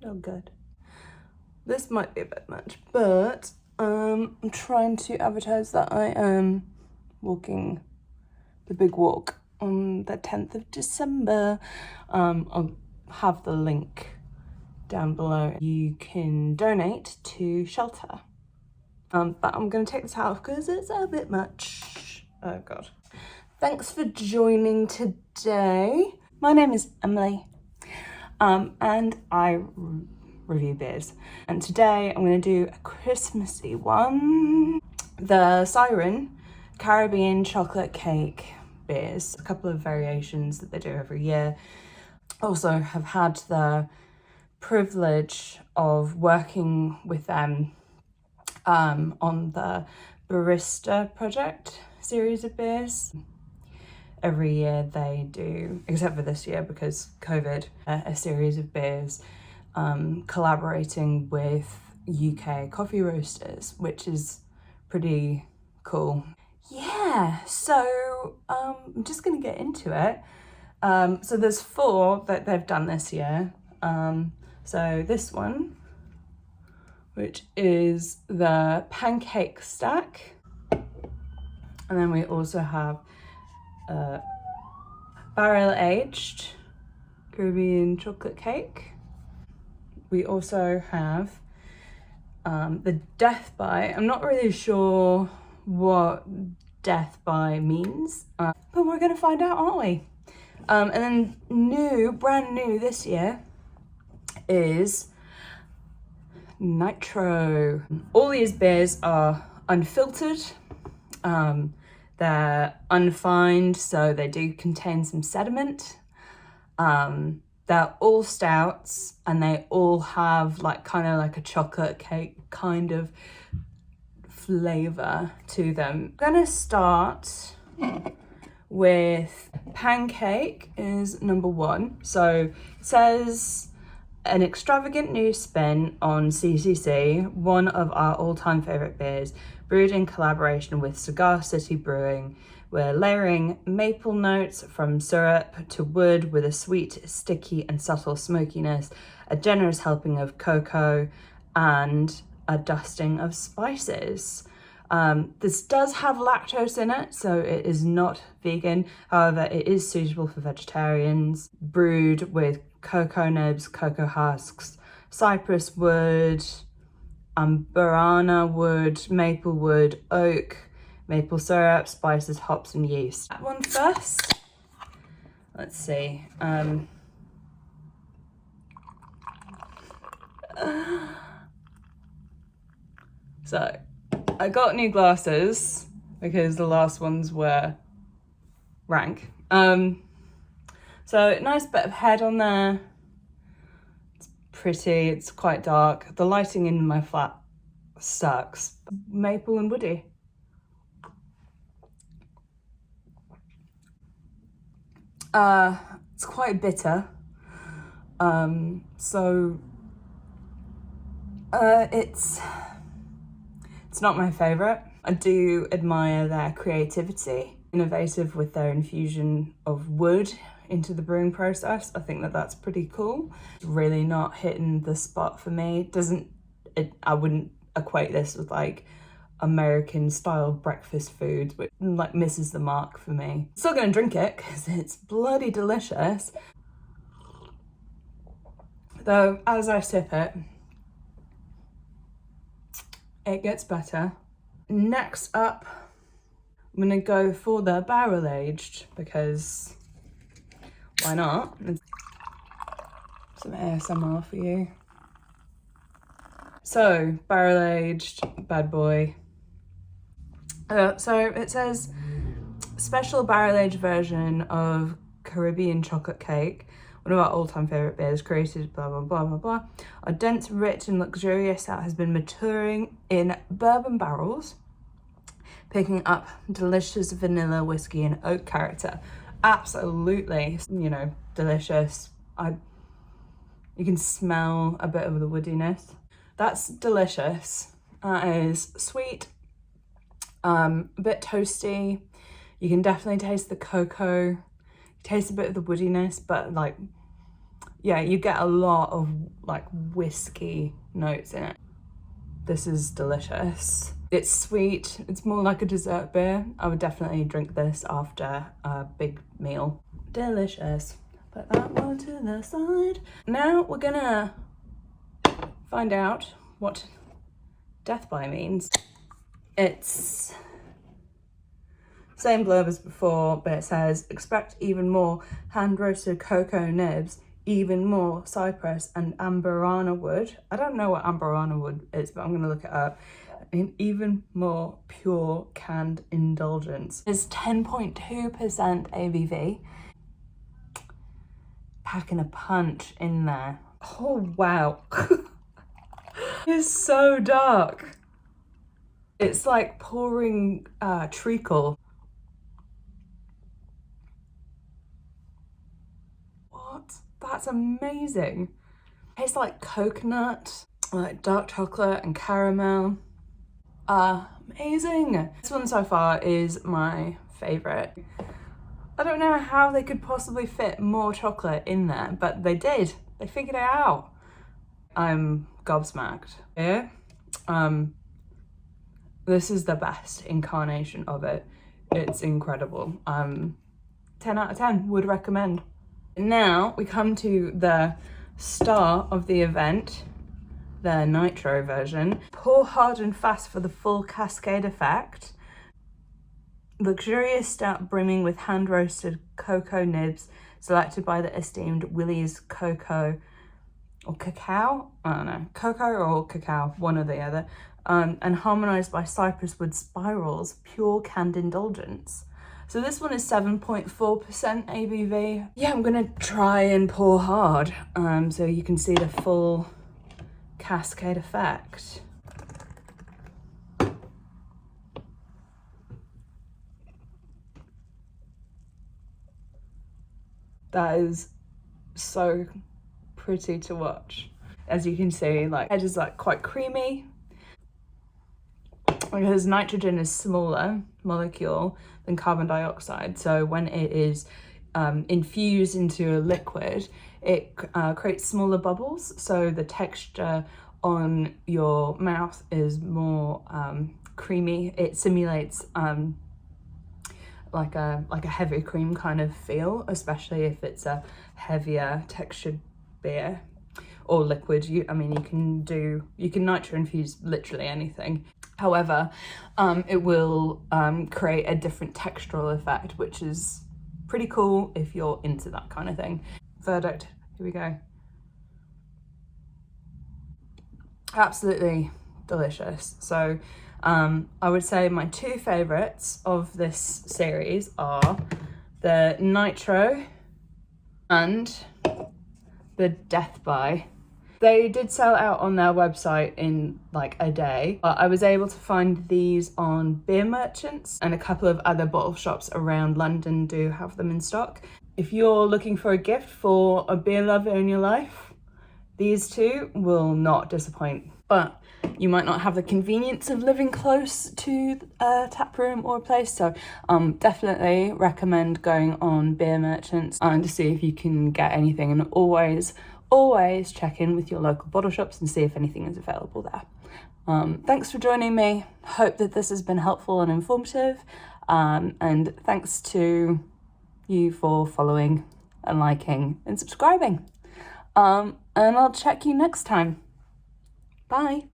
Oh, good. This might be a bit much, but I'm trying to advertise that I am walking the big walk on the 10th of December. I'll have the link down below. You can donate to shelter. But I'm gonna take this out because it's a bit much. Oh God. Thanks for joining today. My name is Emily, and I review beers. And today I'm gonna do a Christmassy one. The Siren Caribbean chocolate cake beers. A couple of variations that they do every year. Also have had the privilege of working with them on the Barista Project series of beers. Every year they do, except for this year because COVID, a series of beers collaborating with UK coffee roasters, which is pretty cool. Yeah, so I'm just gonna get into it. So there's 4 that they've done this year. So this one, which is the pancake stack. And then we also have barrel aged Caribbean chocolate cake. We also have the death by. I'm not really sure what death by means, but we're gonna find out, aren't we? And then brand new this year is Nitro. All these beers are unfiltered. They're unfined, so they do contain some sediment. They're all stouts and they all have kind of like a chocolate cake kind of flavor to them. I'm gonna start with pancake is number 1. So it says an extravagant new spin on CCC, one of our all-time favorite beers, brewed in collaboration with Cigar City Brewing. We're layering maple notes from syrup to wood with a sweet, sticky and subtle smokiness, a generous helping of cocoa and a dusting of spices. This does have lactose in it, so it is not vegan. However, it is suitable for vegetarians. Brewed with cocoa nibs, cocoa husks, cypress wood, amburana wood, maple wood, oak, maple syrup, spices, hops and yeast. That one first. Let's see. So I got new glasses because the last ones were rank. So nice bit of head on there. It's pretty, it's quite dark. The lighting in my flat sucks. Maple and woody. It's quite bitter. It's not my favorite. I do admire their creativity, innovative with their infusion of wood into the brewing process. I think that that's pretty cool. It's really not hitting the spot for me. I wouldn't equate this with American style breakfast food, which misses the mark for me. Still gonna drink it because it's bloody delicious. Though as I sip it, it gets better. Next up, I'm gonna go for the barrel aged because why not? Some ASMR for you. So barrel aged bad boy. So it says special barrel aged version of Caribbean chocolate cake, one of our all-time favorite beers, created blah blah blah blah blah. A dense, rich and luxurious stout has been maturing in bourbon barrels, picking up delicious vanilla, whiskey and oak character. Absolutely, delicious. You can smell a bit of the woodiness. That's delicious. That is sweet, a bit toasty. You can definitely taste the cocoa. Taste a bit of the woodiness, but you get a lot of like whiskey notes in it. This is delicious. It's sweet, it's more like a dessert beer. I would definitely drink this after a big meal. Delicious. Put that one to the side. Now we're gonna find out what death by means. It's same blurb as before, but it says expect even more hand roasted cocoa nibs, even more cypress and amberana wood. I don't know what amberana wood is, but I'm gonna look it up. And even more pure canned indulgence. It's 10.2% ABV. Packing a punch in there. Oh wow. It's so dark. It's like pouring treacle. What? That's amazing. Tastes like coconut, like dark chocolate and caramel. Amazing. This one so far is my favorite. I don't know how they could possibly fit more chocolate in there, but they did. They figured it out. I'm gobsmacked. Yeah. This is the best incarnation of it. It's incredible. 10 out of 10 would recommend. Now we come to the star of the event, the nitro version. Pour hard and fast for the full cascade effect. Luxurious stout brimming with hand-roasted cocoa nibs selected by the esteemed Willie's Cocoa or Cacao? I don't know. Cocoa or cacao, one or the other. And harmonized by cypress wood spirals, pure canned indulgence. So this one is 7.4% ABV. Yeah, I'm gonna try and pour hard so you can see the full cascade effect. That is so pretty to watch. As you can see, like, it is like quite creamy because nitrogen is smaller molecule than carbon dioxide. So when it is infused into a liquid, it creates smaller bubbles. So the texture on your mouth is more creamy. It simulates like a heavy cream kind of feel, especially if it's a heavier textured beer or liquid. You can nitro infuse literally anything. However, it will create a different textural effect, which is pretty cool if you're into that kind of thing. Verdict, here we go. Absolutely delicious. So I would say my two favorites of this series are the Nitro and the Death By. They did sell out on their website in like a day, but I was able to find these on Beer Merchants, and a couple of other bottle shops around London do have them in stock. If you're looking for a gift for a beer lover in your life, these two will not disappoint. But you might not have the convenience of living close to a tap room or a place, so definitely recommend going on Beer Merchants to see if you can get anything, and always check in with your local bottle shops and see if anything is available there. Thanks for joining me. Hope that this has been helpful and informative, and thanks to you for following and liking and subscribing. And I'll check you next time. Bye.